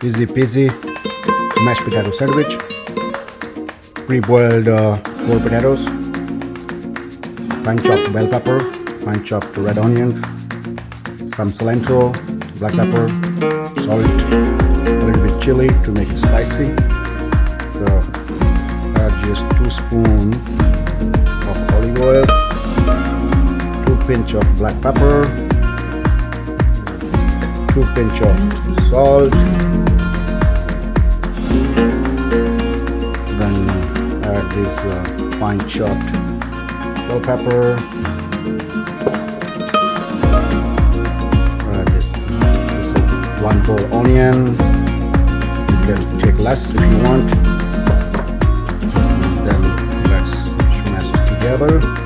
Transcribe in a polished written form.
Easy peasy mashed potato sandwich. Pre-boiled 4 potatoes, fine chopped bell pepper, fine chopped red onion, some cilantro, black pepper, salt, a little bit chili to make it spicy. So add just 2 spoons of olive oil, 2 pinch of black pepper, 2 pinch of salt, then add this fine chopped bell pepper, add this 1 whole onion. You can take less if you want. Then let's smash it together.